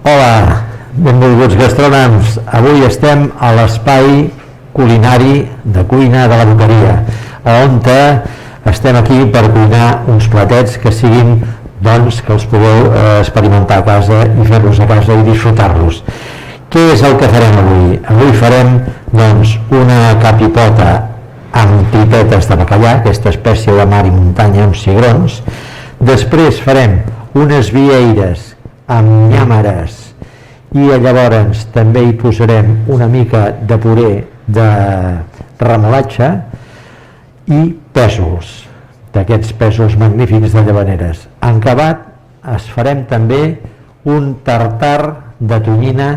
Hola, benvolguts gastrònoms. Avui estem a l'espai culinari de cuina de la Boqueria, on estem aquí per cuinar uns platets que siguin, doncs, que els pugueu experimentar a casa i fer-los a casa i disfrutar-los. Què és el que farem avui? Avui farem, doncs, una capipota amb tripetes de bacallà, aquesta espècie de mar i muntanya amb cigrons. Després farem unes vieires amb nyàmeres i llavors també hi posarem una mica de puré de remolatxa i pèsols, d'aquests pèsols magnífics de llavaneres. En acabat es farem també un tartar de tonyina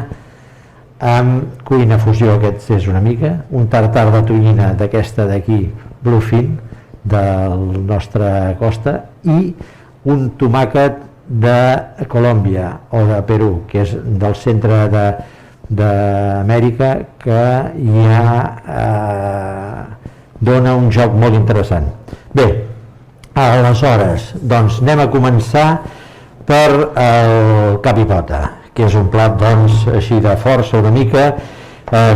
amb cuina fusió, aquest és una mica, un tartar de tonyina d'aquesta d'aquí, bluefin, del nostre costa, i un tomàquet de Colòmbia o de Perú, que és del centre d'Amèrica, que ja dona un joc molt interessant. Bé, aleshores, doncs anem a començar per el capipota, que és un plat, doncs, així de força, una mica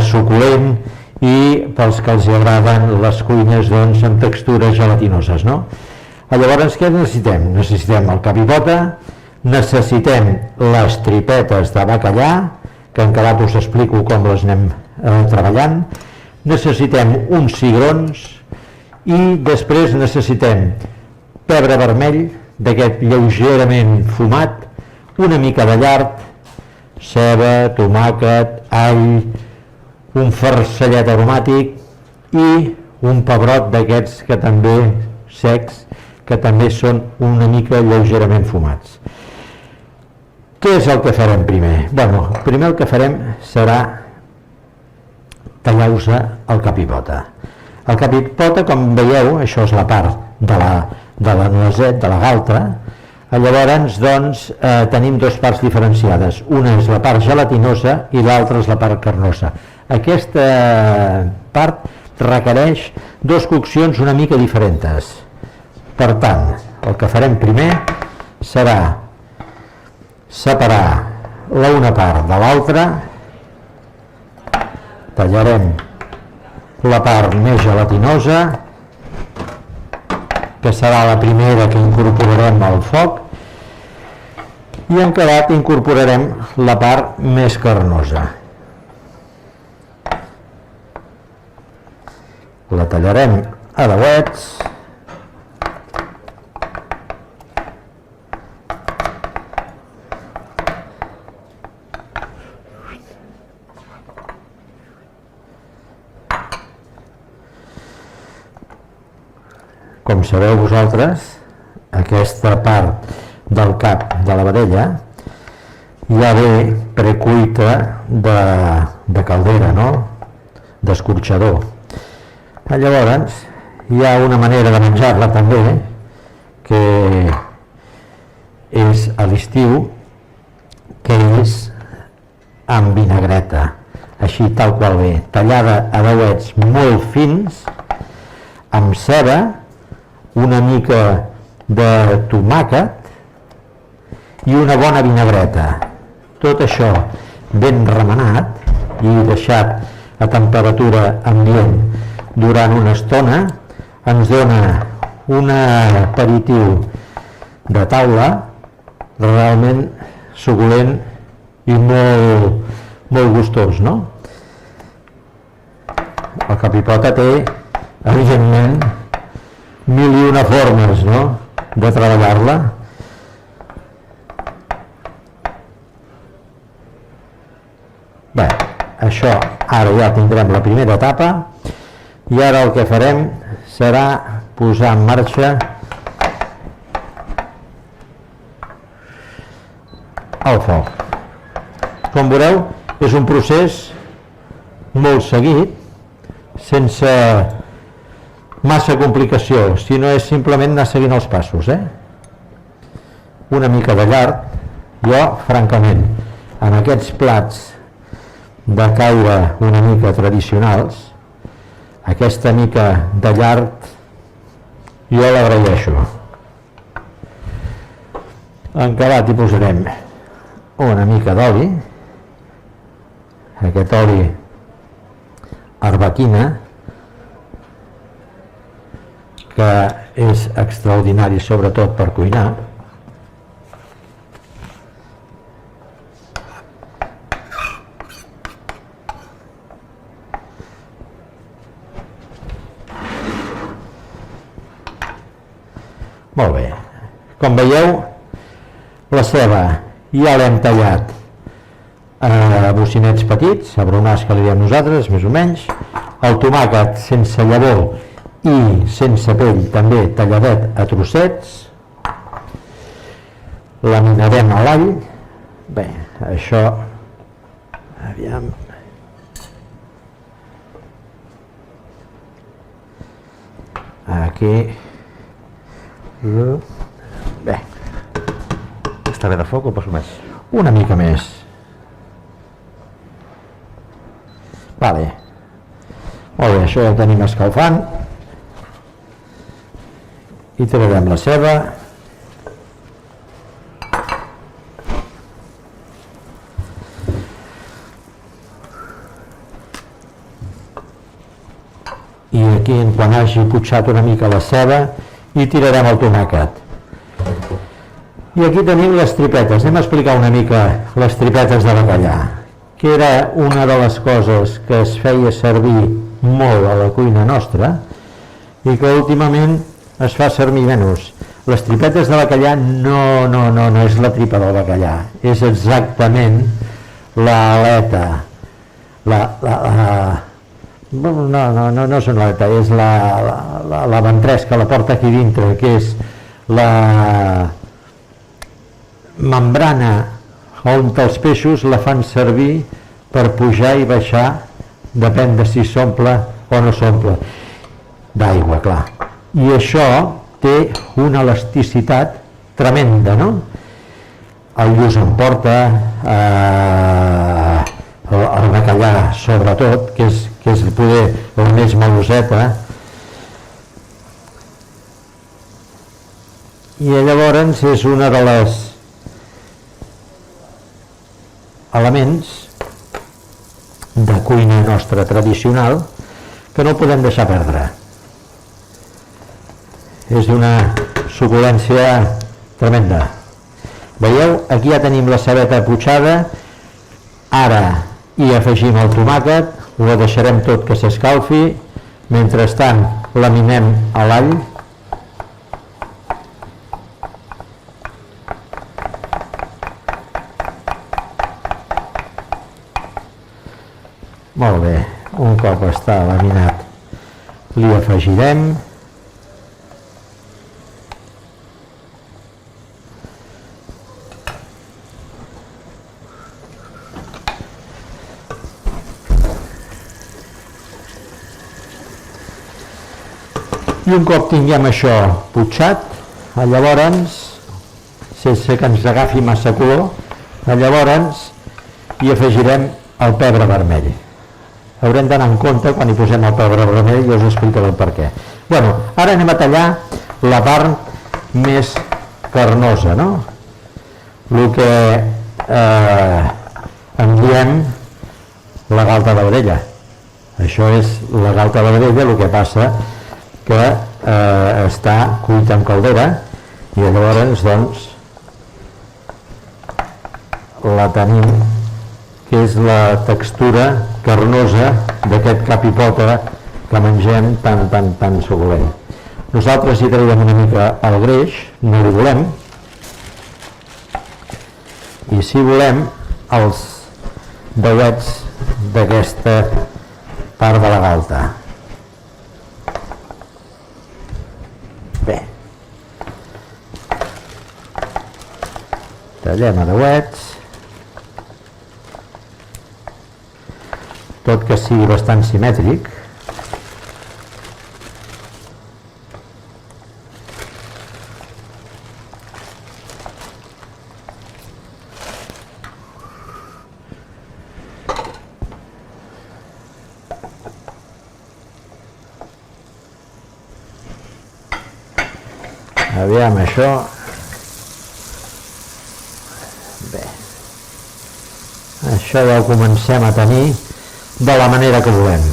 suculent, i pels que els agraden les cuines, doncs, amb textures gelatinoses, no? Llavors, què necessitem? Necessitem el capipota, necessitem les tripetes de bacallà, que encara us explico com les anem treballant, necessitem uns cigrons i després necessitem pebre vermell, d'aquest lleugerament fumat, una mica de llard, ceba, tomàquet, all, un farcellet aromàtic i un pebrot d'aquests que també secs, que també són una mica lleugerament fumats. Què és el que farem primer? Bueno, primer el que farem serà tallar-vos el capipota. El capipota, com veieu, això és la part de la noset, de la galta. Llavors, doncs, tenim dues parts diferenciades. Una és la part gelatinosa i l'altra és la part carnosa. Aquesta part requereix dues coccions una mica diferents. Per tant, el que farem primer serà separar una part de l'altra, tallarem la part més gelatinosa, que serà la primera que incorporarem al foc, i en acabat incorporarem la part més carnosa. La tallarem a dauets, com sabeu vosaltres, aquesta part del cap de la vedella ja ve precuita de caldera, no? D'escorxador. Llavors, hi ha una manera de menjar-la també, que és a l'estiu, que és amb vinagreta, així tal qual ve, tallada a dauets molt fins, amb ceba, una mica de tomàquet i una bona vinagreta. Tot això ben remenat i deixat a temperatura ambient durant una estona ens dona un aperitiu de taula realment suculent i molt gustós, no? El capipota té, evidentment, mil i una formes, no?, de treballar-la. Bé, això ara ja tindrem la primera etapa i ara el que farem serà posar en marxa el foc. Com veureu, és un procés molt seguit, sense massa complicació, si no és simplement anar seguint els passos. Una mica de llard, jo, francament, en aquests plats de caire una mica tradicionals, aquesta mica de llard jo l'agraeixo. En acabat hi posarem una mica d'oli, aquest oli arbequina, que és extraordinari sobretot per cuinar. Molt bé, com veieu, la ceba ja l'hem tallat a bocinets petits, a bronars que li diem nosaltres, més o menys. El tomàquet sense llavor i sense pell també talladet a trossets. Laminarem a l'all. Bé, això, aviam... Aquí... Bé, està bé de foc o poso més? Una mica més. Vale. Molt bé, això ja ho tenim escalfant. I tirarem la ceba. I aquí, quan hagi putxat una mica la ceba, i tirarem el tomàquet. I aquí tenim les tripetes. Anem a explicar una mica les tripetes de bacallà, que era una de les coses que es feia servir molt a la cuina nostra i que últimament es fa servir menys. Les tripetes de bacallà no és la tripa del bacallà, és exactament l'aleta, no és una aleta, és la ventresca, la porta aquí dintre, que és la membrana on els peixos la fan servir per pujar i baixar, depèn de si s'omple o no s'omple d'aigua, clar. I això té una elasticitat tremenda, no? El lluç en porta, el bacallà sobretot, que és poder el més maloseta, i llavors és una de les elements de cuina nostra tradicional que no podem deixar perdre. És d'una suculència tremenda. Veieu? Aquí ja tenim la cebeta putxada. Ara hi afegim el tomàquet, ho deixarem tot que s'escalfi. Mentrestant laminem a l'all. Molt bé, un cop està laminat li afegirem i un cop tinguem això putxat, llavors, sense que ens agafi massa color, llavors hi afegirem el pebre vermell. Haurem d'anar en compte quan hi posem el pebre vermell i us explicaré el per què. Bueno, ara anem a tallar la part més carnosa, no? El que en diem la galta de vedella. Això és la galta de vedella, el que passa que està cuita en caldera i llavors doncs la tenim, que és la textura carnosa d'aquest cap i pota que mengem tan suculent. Nosaltres hi traiem una mica el greix, no ho volem, i si volem els dauets d'aquesta part de la galta. Bé, tallem a dauets, tot que sigui bastant simètric. Aviam això. Bé, això ja ho comencem a tenir de la manera que volem.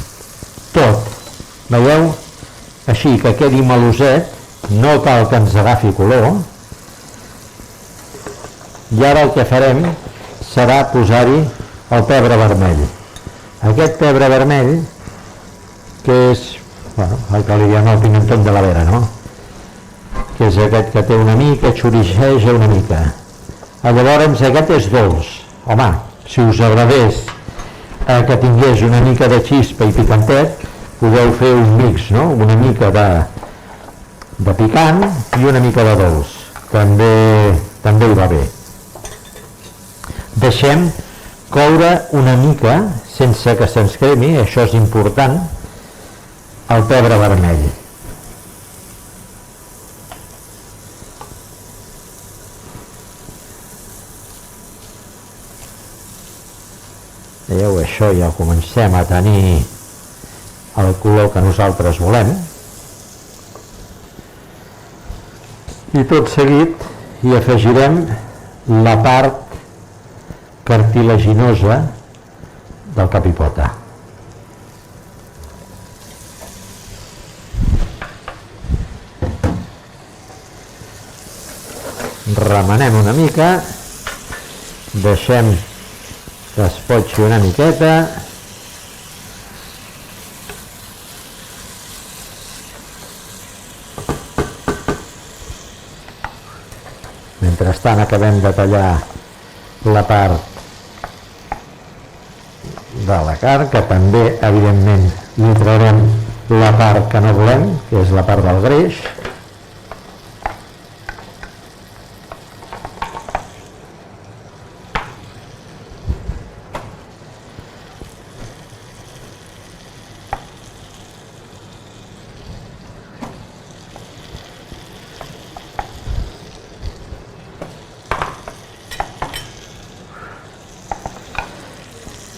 Tot, veieu? Així que quedi meloset, no cal que ens agafi color. I ara el que farem serà posar-hi el pebre vermell. Aquest pebre vermell, que és, bueno, el que li diem el pimentón de la vera, no? Que és aquest que té una mica, xorixeja una mica. Llavors aquest és dolç. Home, si us agradés que tingués una mica de xispa i picantet, podeu fer un mix, no? Una mica de picant i una mica de dolç. També hi va bé. Deixem coure una mica, sense que se'ns cremi, això és important, el pebre vermell. Veieu, això ja comencem a tenir el color que nosaltres volem. I tot seguit hi afegirem la part cartilaginosa del capipota. Remenem una mica, deixem que es potxi una miqueta, mentrestant acabem de tallar la part de la carn, que també evidentment li traurem la part que no volem, que és la part del greix.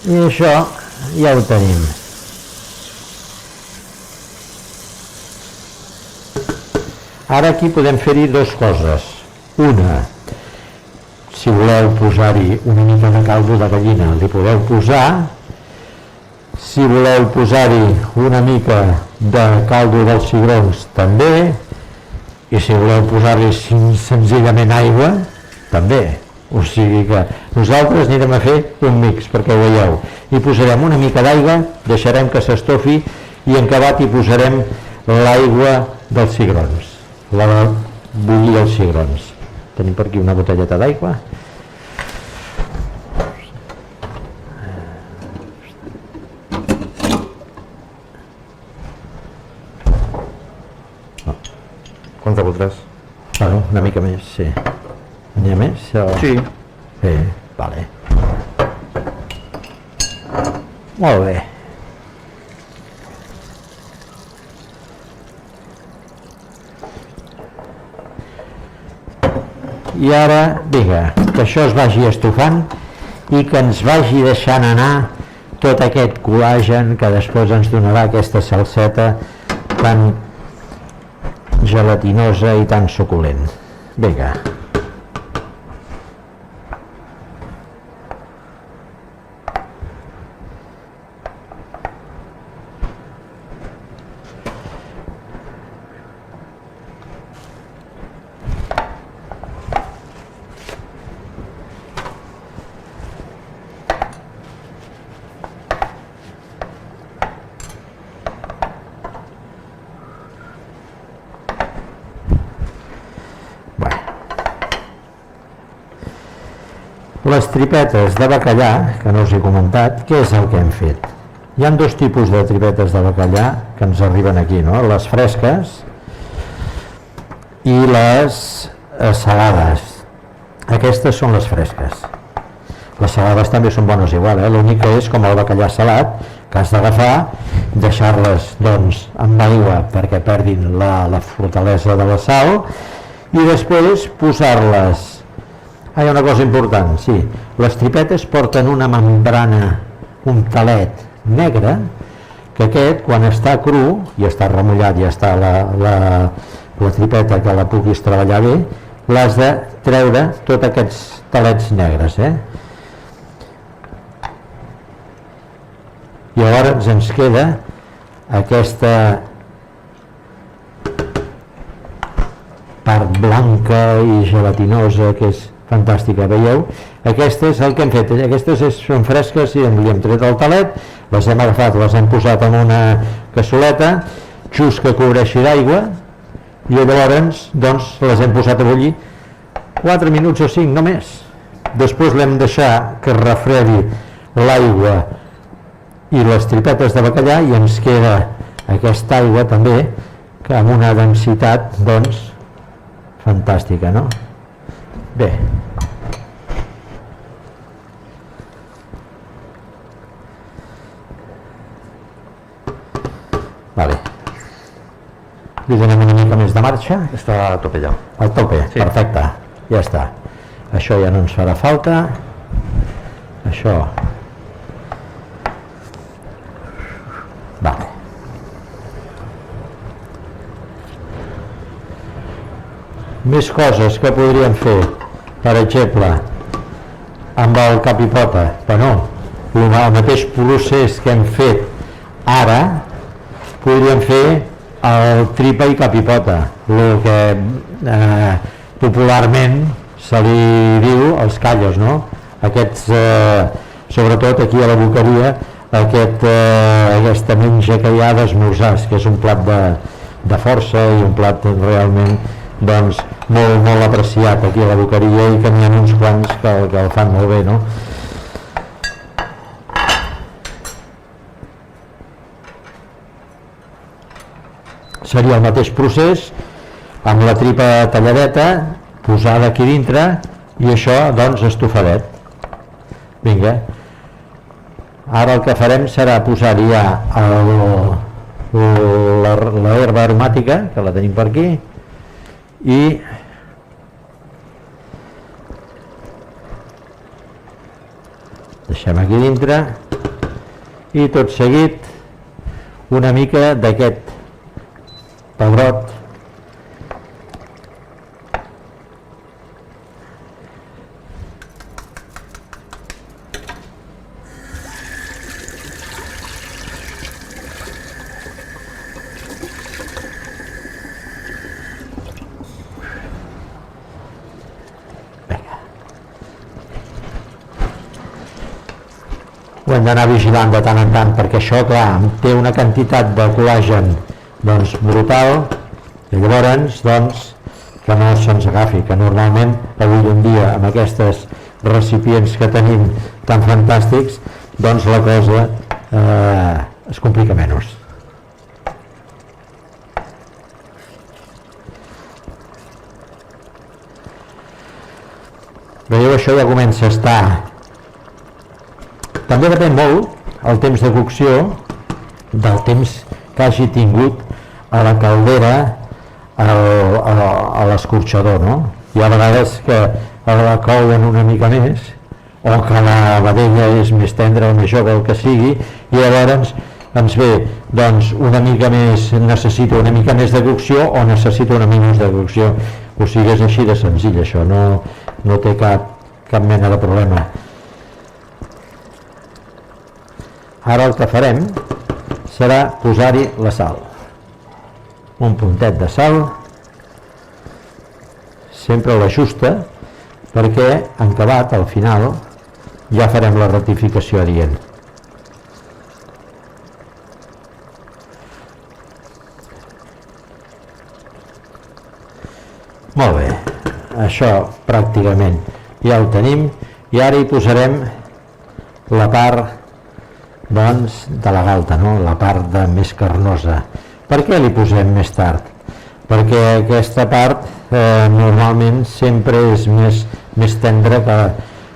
I això ja ho tenim. Ara aquí podem fer-hi dues coses. Una, si voleu posar-hi una mica de caldo de gallina, li podeu posar. Si voleu posar-hi una mica de caldo dels cigrons, també. I si voleu posar-hi senzillament aigua, també. O sigui que nosaltres anirem a fer un mix, perquè ho veieu. Hi posarem una mica d'aigua, deixarem que s'estofi i en acabat hi posarem l'aigua dels cigrons, la de bullir els cigrons. Tenim per aquí una botelleta d'aigua. Quanta voldràs? Bueno, una mica més, sí. N'hi ha més? O... Sí. Sí, vale. Molt bé. I ara, vinga, que això es vagi estofant i que ens vagi deixant anar tot aquest col·làgen que després ens donarà aquesta salseta tan gelatinosa i tan suculent. Vinga. Les tripetes de bacallà, que no us he comentat, què és el que hem fet? Hi ha dos tipus de tripetes de bacallà que ens arriben aquí, no? Les fresques i les salades. Aquestes són les fresques. Les salades també són bones igual, l'únic que és com el bacallà salat, que has d'agafar, deixar-les doncs amb aigua perquè perdin la fortalesa de la sal i després posar-les. Hi ha una cosa important, sí, les tripetes porten una membrana, un talet negre, que aquest, quan està cru i està remullat i està la tripeta que la puguis treballar bé, l'has de treure tots aquests talets negres, i llavors ens queda aquesta part blanca i gelatinosa que és fantàstica, veieu? Aquestes, el que hem fet, aquestes són fresques i li hem tret el talet, les hem agafat, les hem posat en una cassoleta, just que cobreixi d'aigua, i llavors doncs, les hem posat a bullir 4 minuts o 5, no més. Després l'hem deixat que refredi l'aigua i les tripetes de bacallà i ens queda aquesta aigua també, que amb una densitat, doncs, fantàstica, no? Bé. Vale. Li donem una mica més de marxa. Està a tope ja. Al tope, sí. Perfecte, ja està. Això ja no ens farà falta. Això. Vale. Més coses que podríem fer, per exemple, amb el cap i pota, però no, el mateix procés que hem fet ara, podríem fer el tripa i cap i pota, el que popularment se li diu els callos, no? Aquests, sobretot aquí a la Boqueria, aquesta menja que hi ha d'esmorzars, que és un plat de força i un plat realment doncs, molt apreciat aquí a la Boqueria i que n'hi ha uns quants que el fan molt bé, no? Seria el mateix procés amb la tripa talladeta posada aquí dintre i això doncs estofadet. Vinga, ara el que farem serà posar-hi ja l'herba aromàtica, que la tenim per aquí, i deixem aquí dintre i tot seguit una mica d'aquest pebrot ho hem d'anar vigilant de tant en tant perquè això, clar, té una quantitat de col·làgen doncs brutal i llavors doncs que no se'ns agafi, que normalment avui en dia amb aquests recipients que tenim tan fantàstics doncs la cosa es complica menys. Veieu, això ja comença a estar. També depèn molt el temps de cocció del temps que hagi tingut a la caldera a l'escorxador, no? Hi ha vegades que la couen una mica més o que la vedella és més tendra o més jove, el que sigui, i llavors ens ve doncs una mica més, necessita una mica més de cocció o necessita una menys de cocció. O sigui, és així de senzill això, no té cap mena de problema. Ara el que farem serà posar-hi la sal. Un puntet de sal, sempre la justa, perquè en acabat, al final, ja farem la rectificació adient. Molt bé, això pràcticament ja ho tenim i ara hi posarem la part doncs de la galta, no? La part més carnosa. Per què li posem més tard? Perquè aquesta part normalment sempre és més tendra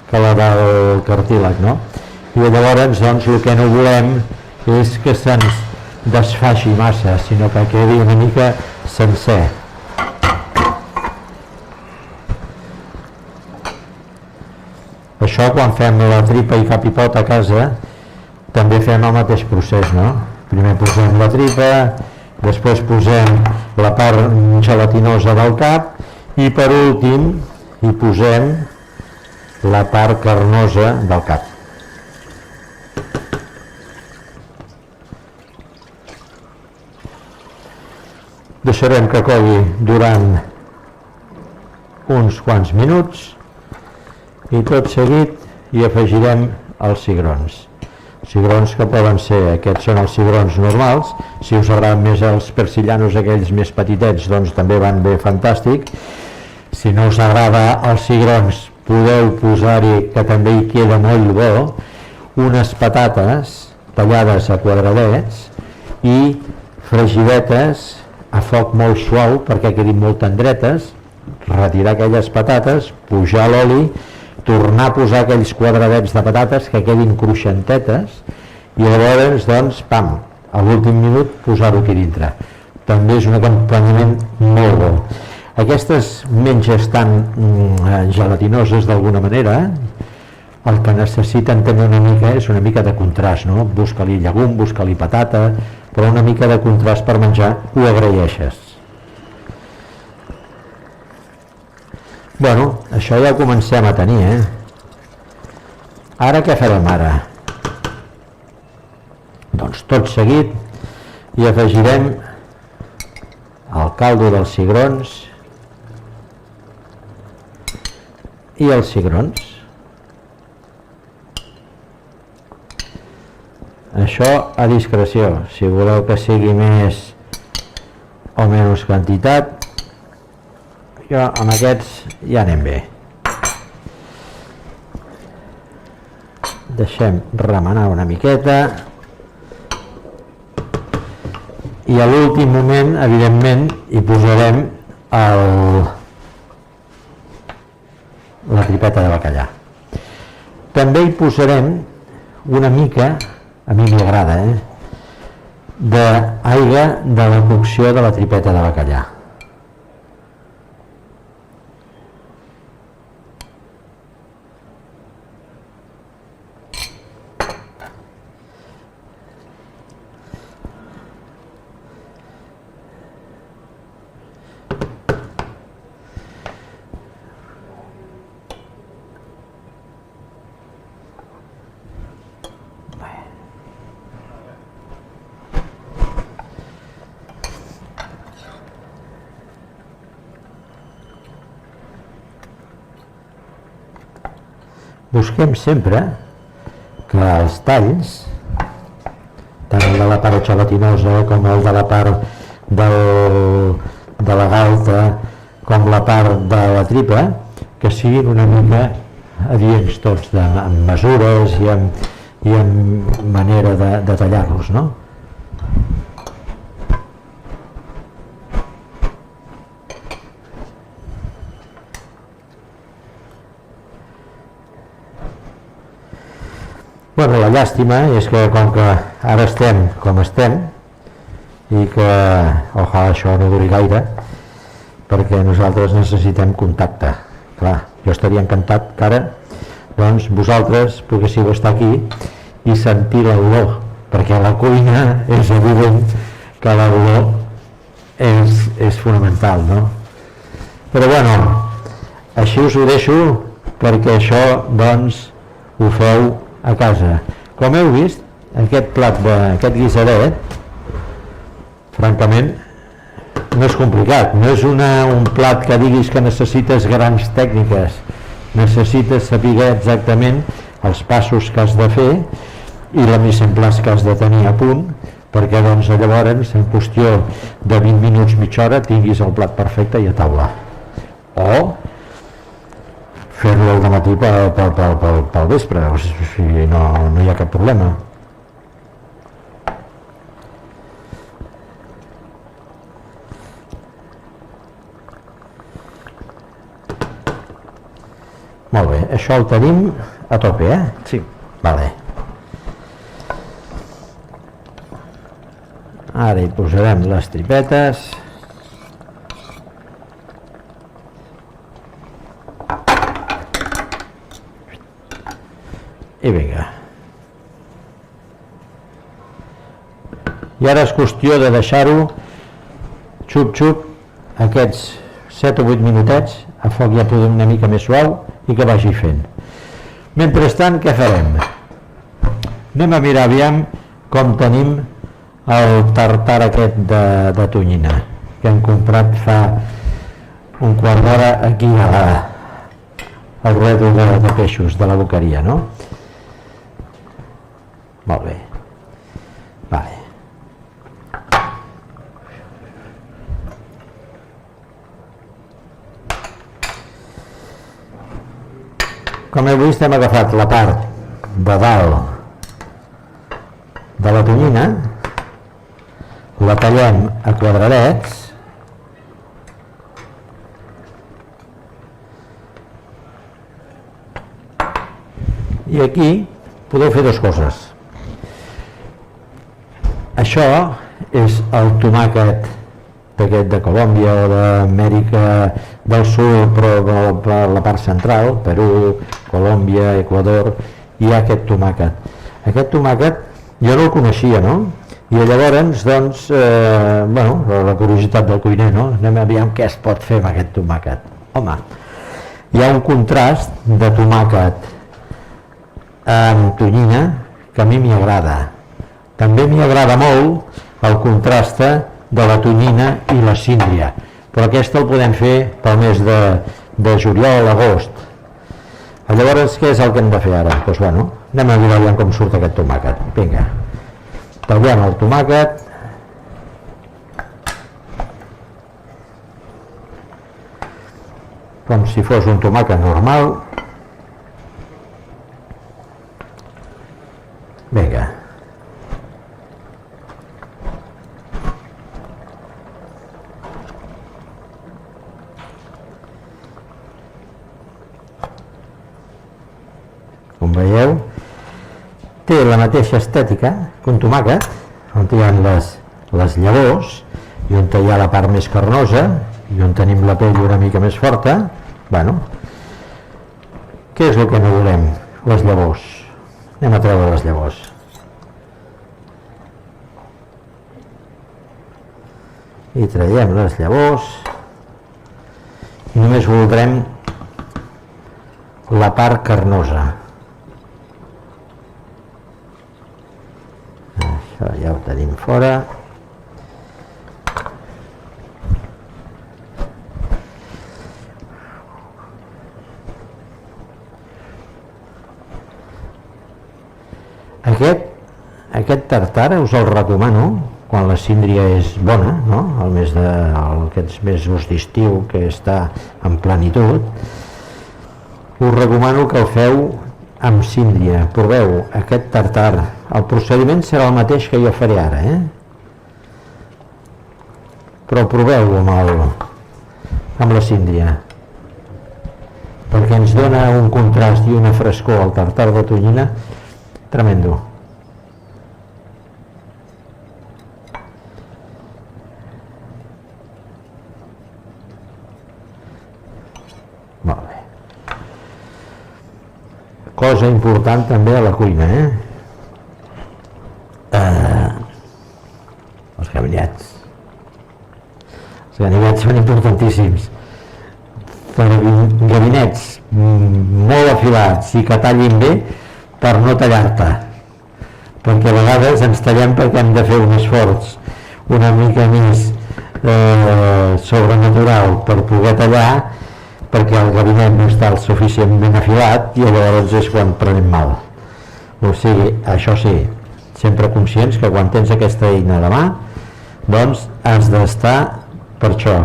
que la del cartílag, no? I llavors doncs el que no volem és que se'ns desfaci massa, sinó que quedi una mica sencer. Això quan fem la tripa i cap i pot a casa també fem el mateix procés, no? Primer posem la tripa, després posem la part gelatinosa del cap i per últim hi posem la part carnosa del cap. Deixarem que cogui durant uns quants minuts i tot seguit hi afegirem els cigrons. Cigrons que poden ser, aquests són els cigrons normals, si us agraden més els persillanos, aquells més petitets, doncs també van bé, fantàstic. Si no us agrada els cigrons, podeu posar-hi, que també hi queda molt bo, unes patates tallades a quadradets i fregidetes a foc molt suau perquè quedin molt tendretes, retirar aquelles patates, pujar l'oli, tornar a posar aquells quadradets de patates que quedin cruixentetes i llavors, doncs, pam, a l'últim minut posar-ho aquí dintre. També és un acompanyament molt bo. Aquestes menges tan gelatinoses d'alguna manera, el que necessiten també una mica és una mica de contrast, no? Busca-li llegum, busca-li patata, però una mica de contrast per menjar ho agraeixes. Bueno, això ja ho comencem a tenir, Ara què farem ara? Doncs tot seguit hi afegirem el caldo dels cigrons i els cigrons. Això a discreció, si voleu que sigui més o menys quantitat, jo amb aquests ja anem bé. Deixem remenar una miqueta i a l'últim moment, evidentment, hi posarem la tripeta de bacallà. També hi posarem una mica, a mi m'agrada, d'aigua de la cocció de la tripeta de bacallà. Busquem sempre que els talls, tant el de la part gelatinosa com el de la part de la galta com la part de la tripa, que siguin una mica adients tots, amb mesures i amb manera de tallar-los, no? Bueno, la llàstima és que com que ara estem com estem i que ojalà això no duri gaire, perquè nosaltres necessitem contacte. Clar, jo estaria encantat que ara doncs, vosaltres poguéssiu estar aquí i sentir l'olor, perquè a la cuina és evident que l'olor és fonamental, no? Però bueno, així us ho deixo perquè això doncs ho feu a casa. Com heu vist, aquest plat, aquest guisadet, francament, no és complicat, no és un plat que diguis que necessites grans tècniques, necessites saber exactament els passos que has de fer i la mise en place que has de tenir a punt, perquè doncs llavors en qüestió de 20 minuts, mitja hora, tinguis el plat perfecte i a taula. O fer-lo al dematí pel vespre, o sigui, no hi ha cap problema. Molt bé, això el tenim a tope, Sí. Vale. Ara hi posarem les tripetes. I vinga. I ara és qüestió de deixar-ho xup-xup aquests 7 o 8 minutets a foc ja podem una mica més suau i que vagi fent. Mentrestant, què farem? Anem a mirar aviam com tenim el tartar aquest de tonyina. que hem comprat fa un quart d'hora aquí al rètol de peixos de la Boqueria, no? Molt bé. Vale. Com heu vist, hem agafat la part de dalt de la tonyina, la tallem a quadradets i aquí podeu fer dues coses. Això és el tomàquet aquest de Colòmbia o d'Amèrica del Sud, però per la part central, Perú, Colòmbia, Equador, hi ha aquest tomàquet. Aquest tomàquet jo no el coneixia, no? I llavors, doncs, la curiositat del cuiner, no? Anem a veure què es pot fer amb aquest tomàquet. Home, hi ha un contrast de tomàquet amb tonyina que a mi m'hi agrada. També m'hi agrada molt el contrast de la tonyina i la síndria, però aquest el podem fer pel mes de juliol a agost. Llavors, què és el que hem de fer ara? Doncs bueno, anem a mirar com surt aquest tomàquet. Vinga, tallem el tomàquet, com si fos un tomàquet normal. Vinga. Com veieu, té la mateixa estètica que un tomàquet, on hi ha les llavors i on hi ha la part més carnosa i on tenim la pell una mica més forta. Bueno, què és el que no volem? Les llavors. Anem a treure les llavors. I traiem les llavors i només voldrem la part carnosa. Això ja ho tenim fora. Aquest tartar us el recomano quan la síndria és bona, no? Aquests mesos d'estiu que està en plenitud, us recomano que el feu amb síndria. Proveu aquest tartar. El procediment serà el mateix que jo faré ara, però proveu-ho amb la síndria, perquè ens dona un contrast i una frescor al tartar de tonyina tremendo. Molt bé. Cosa important també a la cuina, els ganivets. Els ganivets són importantíssims. Gavinets molt afilats i que tallin bé per no tallar-te, perquè a vegades ens tallem perquè hem de fer un esforç una mica més sobrenatural per poder tallar, perquè el gabinet no està suficientment afilat i llavors és quan prenem mal. O sigui, això sí, sempre conscients que quan tens aquesta eina a la mà, doncs has d'estar per això.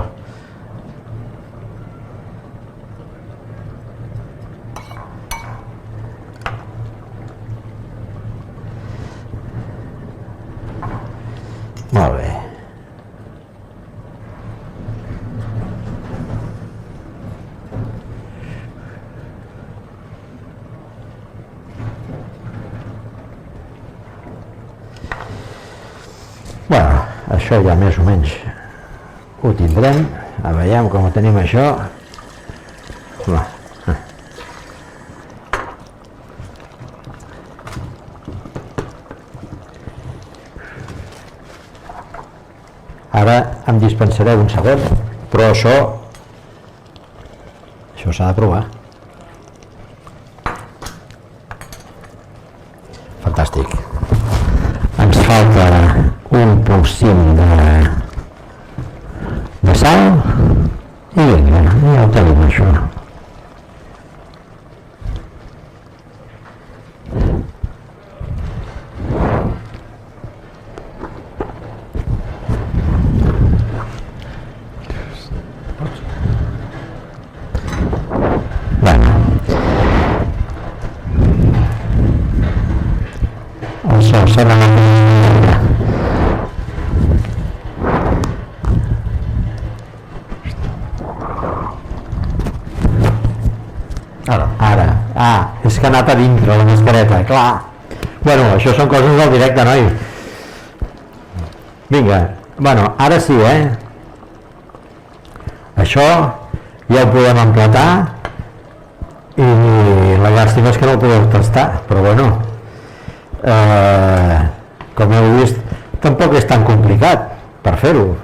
Molt bé. Bueno, això ja més o menys ho tindrem. A veure com ho tenim això. Ara em dispensareu un segon, però això s'ha de provar. Fantàstic. Ens falta un polsim s'han anat. Ara. És que ha anat a dintre la mascareta, clar. Bueno, això són coses del directe, noi. Vinga, bueno, ara sí, Això ja ho podem emplatar i la llàstima és que no ho podeu tastar, però bueno, com heu vist, tampoc és tan complicat per fer-ho.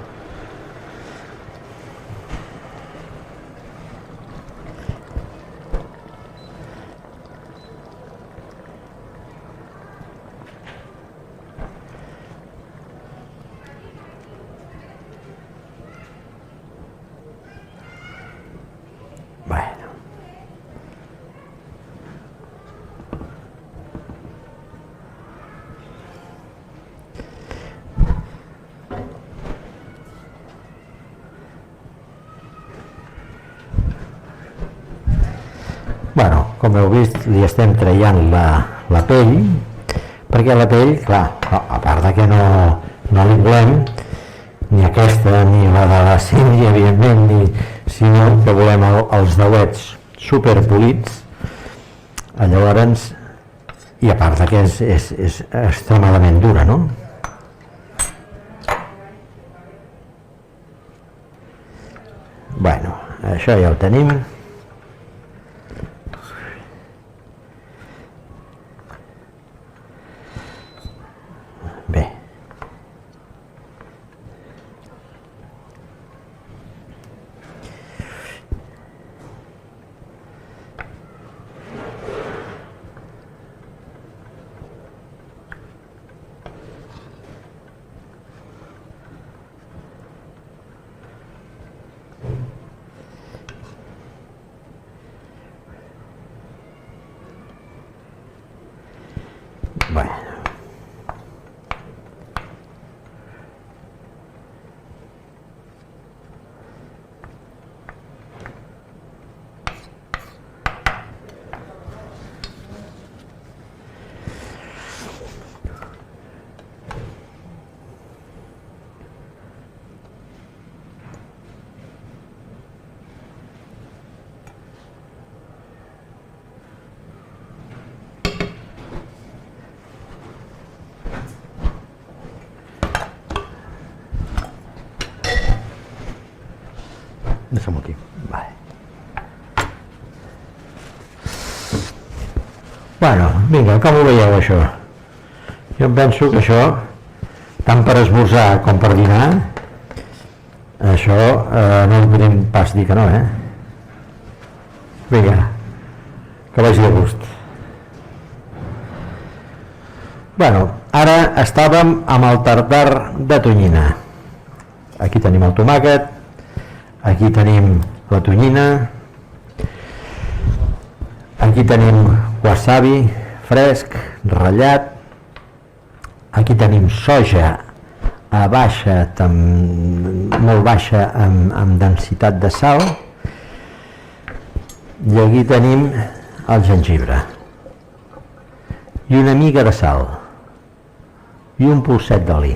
Bueno, com heu vist, li estem traient la pell, perquè la pell, clar, a part de que no li volem, ni aquesta ni la de la Cindy, evidentment, sinó que volem els dauets superpolits, llavors, i a part de que és extremadament dura, no? Bueno, això ja ho tenim. Bé. Bueno. Deixa'm aquí. Vale. Bueno, vinga, com ho veieu això? Jo em penso que això, tant per esmorzar com per dinar, això no ho podem pas dir que no, Vinga, que vagi de gust. Bueno, ara estàvem amb el tartar de tonyina. Aquí tenim el tomàquet, aquí tenim la tonyina, aquí tenim wasabi fresc, ratllat, aquí tenim soja a baixa, molt baixa amb densitat de sal, i aquí tenim el gengibre i una mica de sal i un polset d'oli.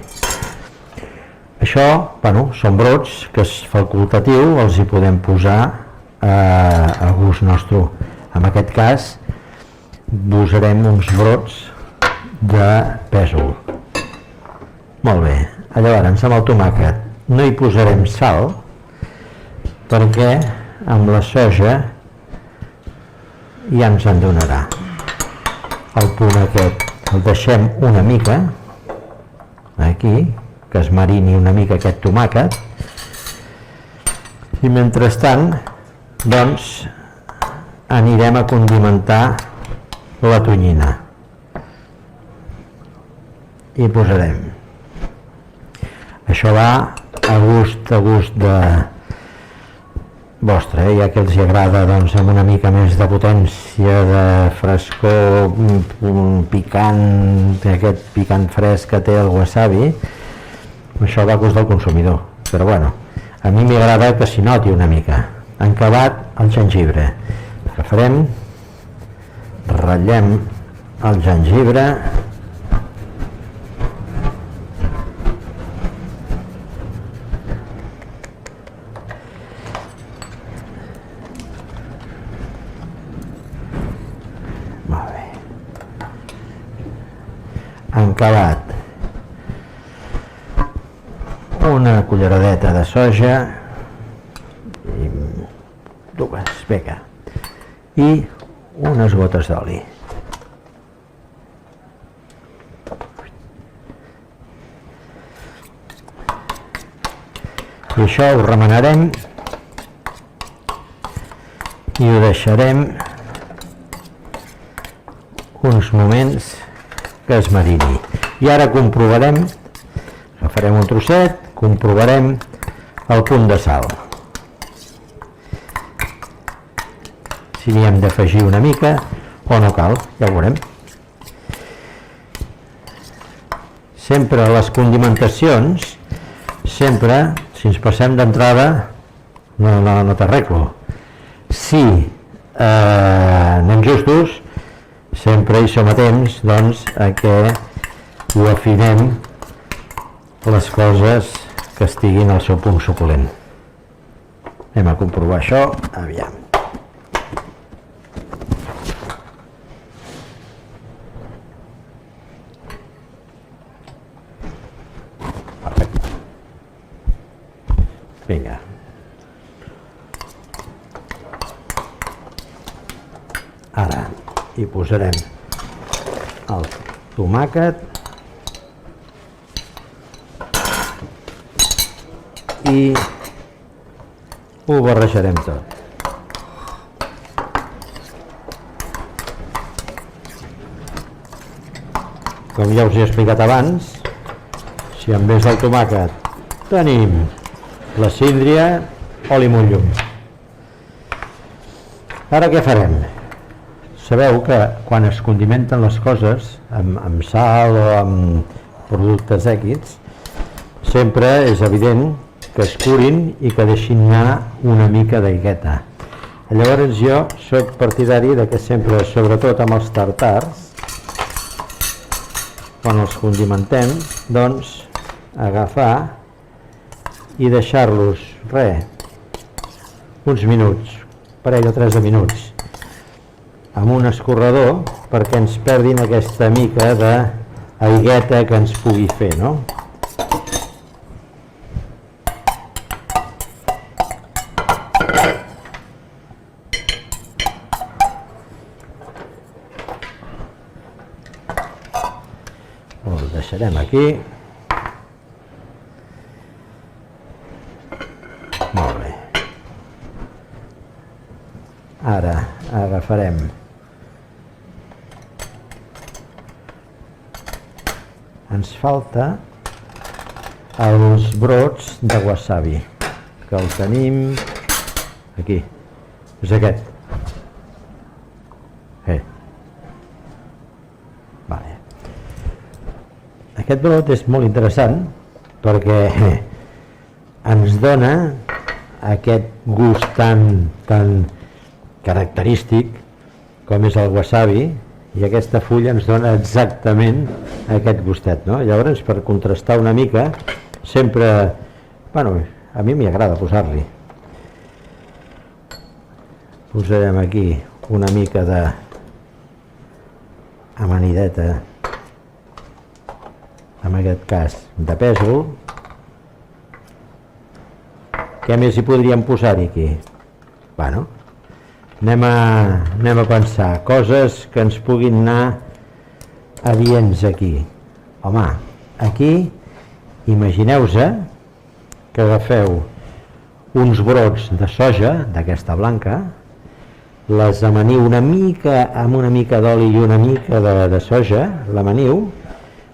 Això, bueno, són brots que és facultatiu, els hi podem posar a gust nostre. En aquest cas, posarem uns brots de pèsol. Molt bé, llavors amb el tomàquet no hi posarem sal, perquè amb la soja ja ens en donarà. El punt aquest el deixem una mica, aquí, que es marini una mica aquest tomàquet, i mentrestant doncs anirem a condimentar la tonyina i posarem. Això va a gust de vostre, ja que els hi agrada doncs amb una mica més de potència, de frescor, picant, aquest picant fresc que té el wasabi. Això va a gust del consumidor, però bueno, a mi m'agrada que s'hi noti una mica. En acabat, el gengibre. Agafarem, ratllem el gengibre encalat una culleradeta de soja i dues, vinga, i unes gotes d'oli. I això ho remenarem i ho deixarem uns moments que es marini. I ara comprovarem, agafarem un trosset, comprovarem el punt de sal. Si n'hi hem d'afegir una mica o no cal, ja ho veurem. Sempre les condimentacions, sempre, si ens passem d'entrada, no t'arreglo. Si anem justos, sempre hi som a temps, doncs, a que ho afinem les coses que estiguin al seu punt suculent. Anem a comprovar això, aviam. Perfecte. Vinga. Ara hi posarem el tomàquet i ho barrejarem tot. Com ja us he explicat abans, si en vez del tomàquet tenim la síndria o limón-llum. Ara què farem? Sabeu que quan es condimenten les coses amb sal o amb productes èquids, sempre és evident que es curin i que deixin anar una mica d'aigueta. Llavors jo soc partidari de que sempre, sobretot amb els tartars, quan els condimentem, doncs agafar i deixar-los, uns minuts, parell o 3 de minuts, amb un escorredor perquè ens perdin aquesta mica d'aigueta que ens pugui fer, no? Ho deixarem aquí. Molt bé. Ara agafarem ens falta els brots de wasabi, que el tenim aquí, és aquest. Vale. Aquest brot és molt interessant perquè ens dona aquest gust tan característic com és el wasabi, i aquesta fulla ens dona exactament aquest gustet, no? Llavors, per contrastar una mica, sempre, bueno, a mi m'agrada posar-li. Posarem aquí una mica de amanideta, en aquest cas de pèsol. Què més hi podríem posar-hi aquí? Bueno, anem a pensar coses que ens puguin anar adients aquí. Home, aquí imagineu-vos que agafeu uns brots de soja d'aquesta blanca, les amaniu una mica amb una mica d'oli i una mica de soja, l'amaniu,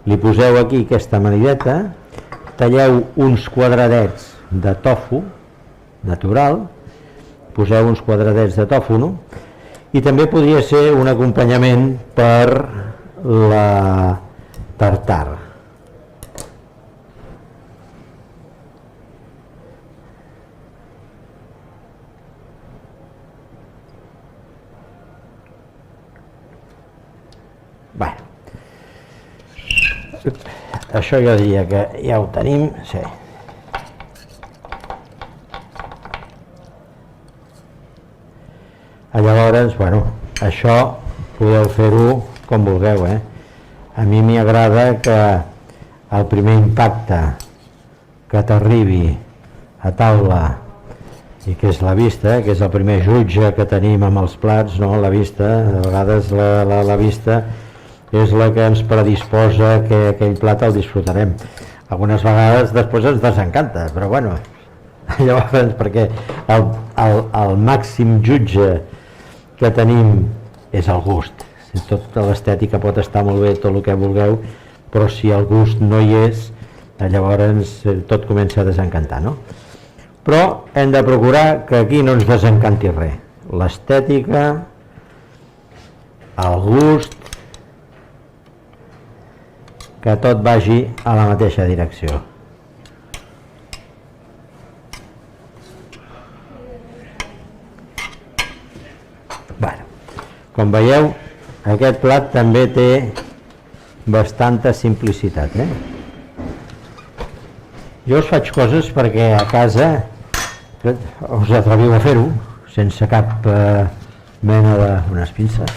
li poseu aquí aquesta amanideta, talleu uns quadradets de tofu natural, poseu uns quadradets de tòfonu, i també podria ser un acompanyament per la tartar. Bé, això jo diria que ja ho tenim, sí. Llavors, bueno, això podeu fer-ho com vulgueu, a mi m'hi agrada que el primer impacte que t'arribi a taula i que és la vista, que és el primer jutge que tenim amb els plats, no? La vista, a vegades la vista és la que ens predisposa que aquell plat el disfrutarem. Algunes vegades després ens desencanta, però bueno, llavors perquè el màxim jutge que tenim és el gust. Tota l'estètica pot estar molt bé, tot el que vulgueu, però si el gust no hi és, llavors tot comença a desencantar, no? Però hem de procurar que aquí no ens desencanti res. L'estètica, el gust, que tot vagi a la mateixa direcció. Bueno, com veieu, aquest plat també té bastanta simplicitat, Jo us faig coses perquè a casa us atreviu a fer-ho sense cap mena d'unes pinces.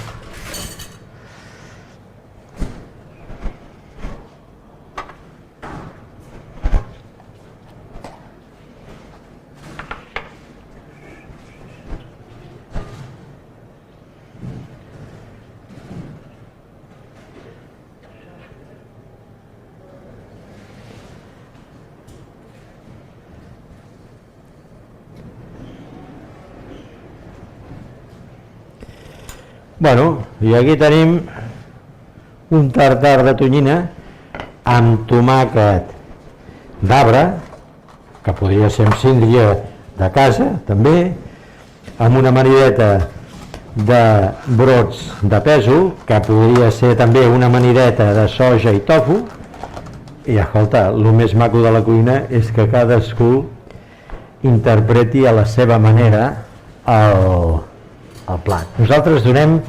Bueno, i aquí tenim un tartar de tonyina amb tomàquet d'arbre, que podria ser amb síndria de casa, també, amb una amanideta de brots de pèsol, que podria ser també una amanideta de soja i tofu, i escolta, el més maco de la cuina és que cadascú interpreti a la seva manera el plat. Nosaltres donem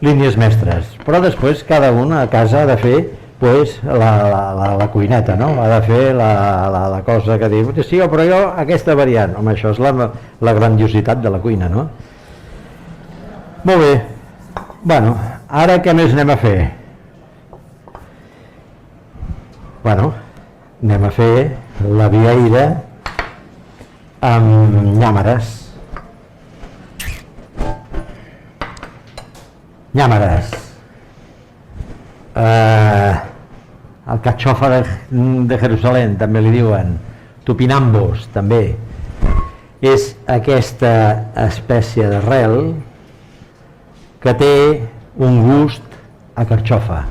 línies mestres, però després cada un a casa ha de fer pues, la cuineta, no? Ha de fer la cosa que diu, sí, però jo aquesta variant, home, això és la grandiositat de la cuina, no? Molt bé, bueno, ara què més anem a fer? Bueno, anem a fer la vieira amb nyàmeres. Nyàmeres, alcachofa de Jerusalem també li diuen, tupinambos també, és aquesta espècie d'arrel que té un gust a carxofa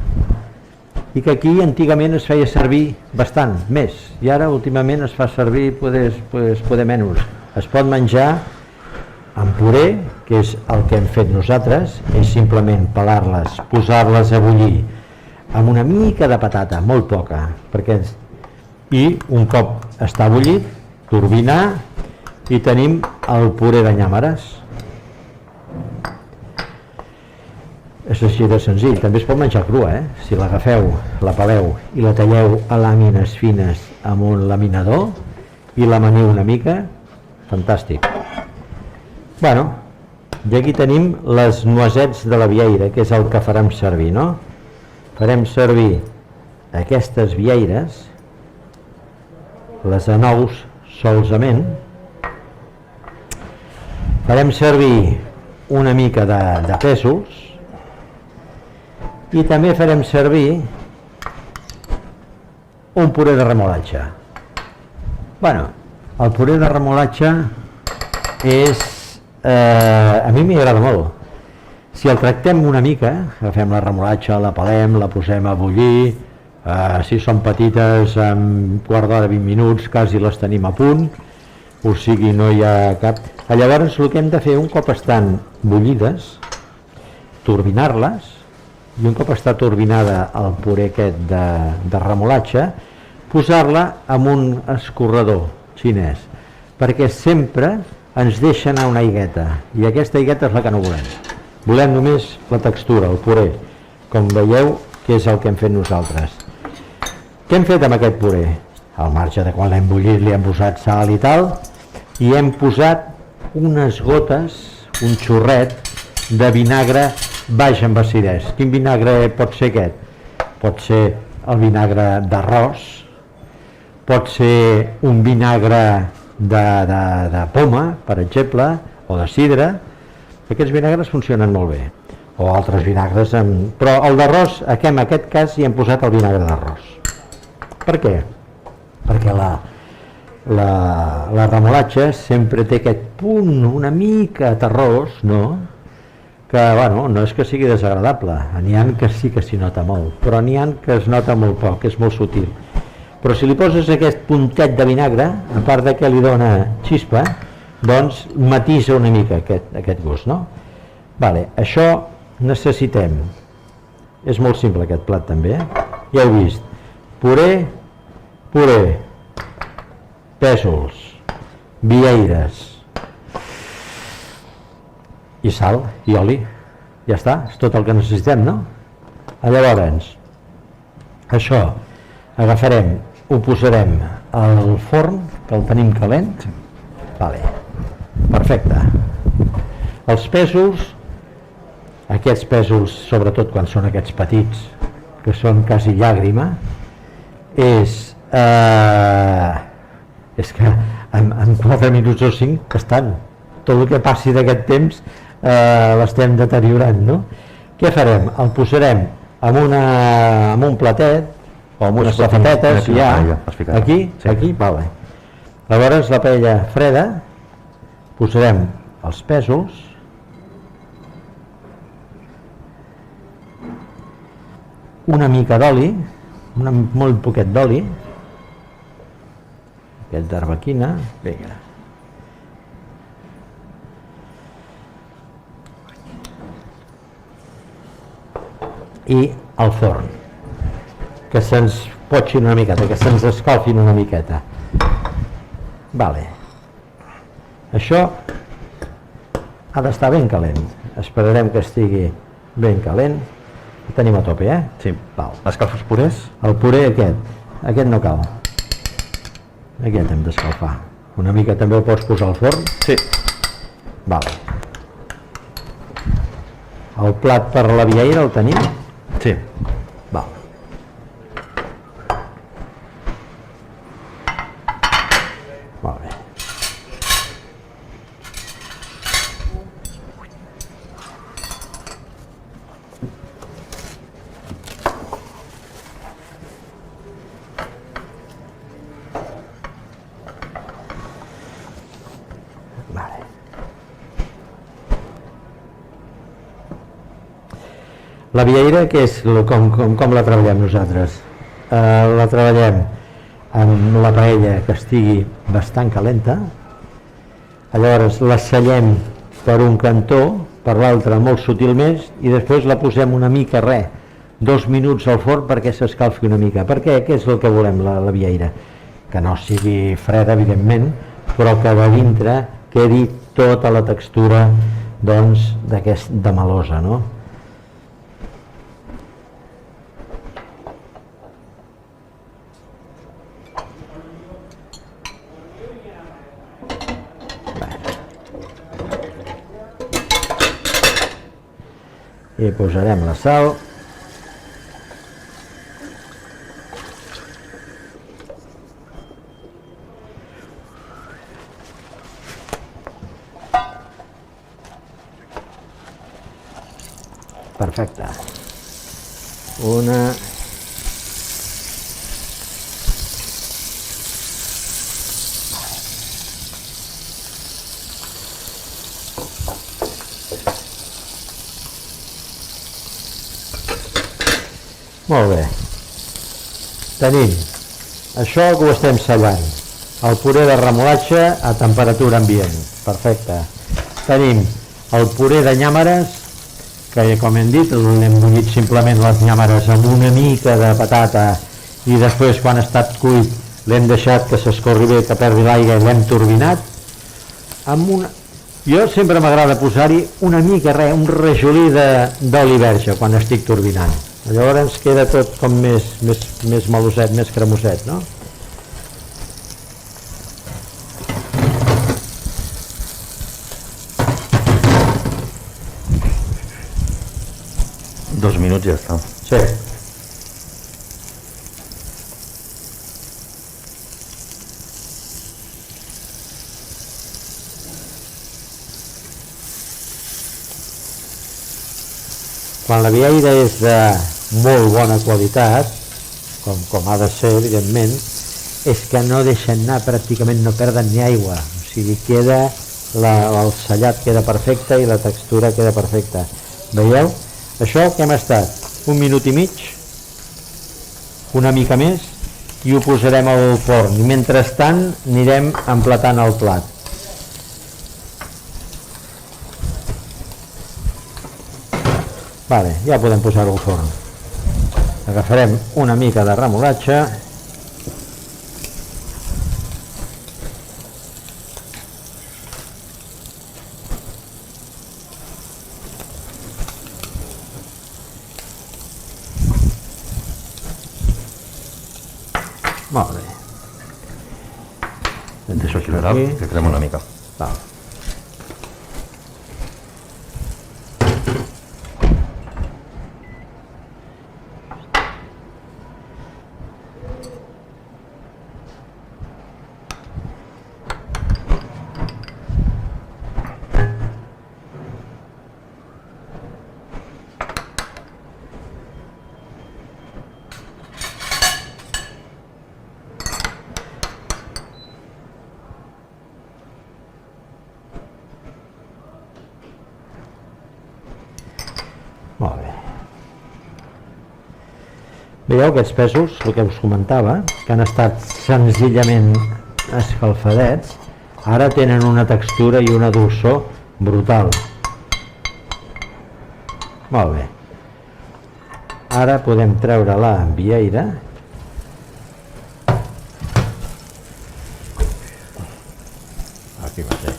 i que aquí antigament es feia servir bastant més i ara últimament es fa servir poder menys. Es pot menjar amb puré, que és el que hem fet nosaltres, és simplement pelar-les, posar-les a bullir amb una mica de patata, molt poca, i un cop està bullit, turbinar i tenim el puré de nyàmeres. És així de senzill, també es pot menjar crua, si l'agafeu, la peleu i la talleu a làmines fines amb un laminador i l'amaniu una mica, fantàstic. Bueno, i aquí tenim les noisets de la vieira, que és el que farem servir, no? Farem servir aquestes vieires, les anous solsament, farem servir una mica de pèsols i també farem servir un puré de remolatge. Bueno, el puré de remolatge és a mi m'agrada molt. Si el tractem una mica, agafem la remolatxa, la pelem, la posem a bullir, si són petites, en quart d'hora, 20 minuts, quasi les tenim a punt, o sigui, no hi ha cap... Llavors el que hem de fer, un cop estan bullides, turbinar-les, i un cop està turbinada el puré aquest de remolatxa, posar-la en un escorredor xinès, perquè sempre ens deixa anar una aigueta, i aquesta aigueta és la que no volem. Volem només la textura, el puré, com veieu, que és el que hem fet nosaltres. Què hem fet amb aquest puré? Al marge de quan l'hem bullit li hem posat sal i tal, i hem posat unes gotes, un xorret de vinagre baix amb acidès. Quin vinagre pot ser aquest? pot ser el vinagre d'arròs, pot ser un vinagre de poma, per exemple, o de sidra. Aquests vinagres funcionen molt bé, o altres vinagres, però el d'arròs, en aquest cas hi hem posat el vinagre d'arròs. Per què? Perquè la remolatxa sempre té aquest punt una mica terrós, no? Que, bueno, no és que sigui desagradable, n'hi ha que sí que s'hi nota molt, però n'hi ha que es nota molt poc, és molt sutil. Però si li poses aquest puntet de vinagre, a part de que li dona xispa, doncs matisa una mica aquest gust, no? Vale, això necessitem, és molt simple aquest plat també, ja heu vist, puré, pèsols, vieires i sal i oli, ja està, és tot el que necessitem, no? Llavors, això agafarem, ho posarem al forn, que el tenim calent, vale, perfecte. Els pèsols, aquests pèsols, sobretot quan són aquests petits, que són quasi llàgrima, és que en 4 minuts o 5 estan, tot el que passi d'aquest temps l'estem deteriorant, no? Què farem? El posarem en un platet o amb unes safatetes, ja, aquí, vale. Llavors la paella freda, posarem els pèsols, una mica d'oli, molt poquet d'oli, aquest d'arbequina, vinga, i al forn, que se'ns potxin una miqueta, que se'ns escalfin una miqueta. Vale. Això ha d'estar ben calent. Esperarem que estigui ben calent. Ho tenim a tope, Sí. Val. Escalfes purés? El puré aquest no cal. Aquest hem d'escalfar. Una mica també el pots posar al forn? Sí. Vale. El plat per la vieira el tenim? Sí. Val. Molt bé. Vale. La vieira, què és? Com la treballem nosaltres? La treballem amb la paella que estigui bastant calenta, llavors la sellem per un cantó, per l'altre molt sutilment, i després la posem una mica, 2 minuts al forn perquè s'escalfi una mica. Per què? Què és el que volem, la vieira? Que no sigui freda, evidentment, però que de dintre quedi tota la textura, doncs, de melosa, no? I posarem la sal, perfecte, una, molt bé, tenim això que ho estem sellant, el puré de remolatxa a temperatura ambient, perfecte, tenim el puré de nyàmeres, que com hem dit l'hem bullit simplement les nyàmeres amb una mica de patata i després quan ha estat cuit l'hem deixat que s'escorri bé, que perdi l'aigua i l'hem turbinat amb una... Jo sempre m'agrada posar-hi una mica, un rajolí d'oli verge quan estic turbinant. Llavors ens queda tot com més meloset, més cremoset, no? Dos minuts ja està. Sí. quan la vieira és de molt bona qualitat, com ha de ser, evidentment, és que no deixen anar, pràcticament no perden ni aigua, o sigui, queda el sellat queda perfecte i la textura queda perfecta. Veieu? Això que hem estat 1 minut i mig, una mica més, i ho posarem al forn, i mentrestant anirem emplatant el plat. Vale, ja podem posar-ho al forn. Agafarem una mica de remolatxa, molt bé. Deixo aquí dalt, que crema una mica. Val. Molt bé. Veieu aquests pèsols, el que us comentava, que han estat senzillament escalfadets, ara tenen una textura i una dolçor brutal. Molt bé. Ara podem treure la vieira. Aquí mateix.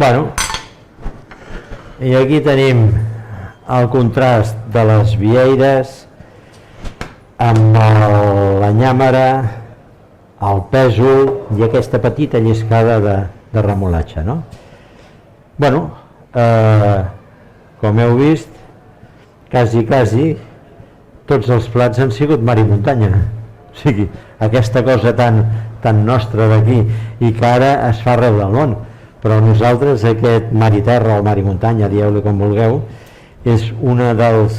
Bueno, i aquí tenim el contrast de les vieires amb la nyàmera, el pèsol i aquesta petita lliscada de remolatxa, no? Bueno, com heu vist, quasi tots els plats han sigut mar i muntanya, o sigui, aquesta cosa tan nostra d'aquí i que ara es fa arreu del món, però nosaltres aquest mar i terra o mar i muntanya, dieu-li com vulgueu, és una dels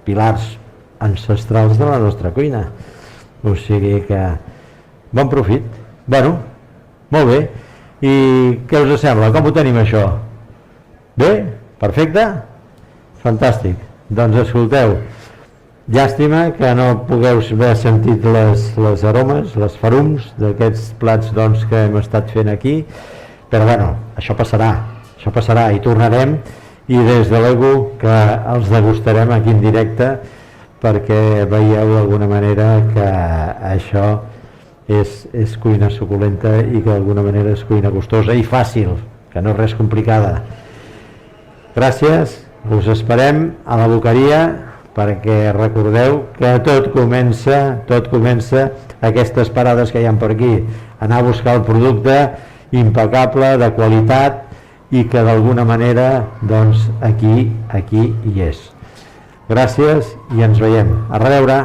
pilars ancestrals de la nostra cuina, o sigui que bon profit. Bueno, molt bé, i què us sembla? Com ho tenim això? Bé? Perfecte? Fantàstic. Doncs escolteu, llàstima que no pugueu haver sentit les aromes, les farums d'aquests plats doncs, que hem estat fent aquí, però bueno, això passarà i tornarem, i des de l'ego que els degustarem aquí en directe perquè veieu d'alguna manera que això és cuina suculenta i que d'alguna manera és cuina gustosa i fàcil, que no és res complicada. Gràcies, us esperem a la Boqueria, perquè recordeu que tot comença aquestes parades que hi ha per aquí, anar a buscar el producte impecable, de qualitat, i que d'alguna manera doncs aquí hi és. Gràcies i ens veiem. A reveure.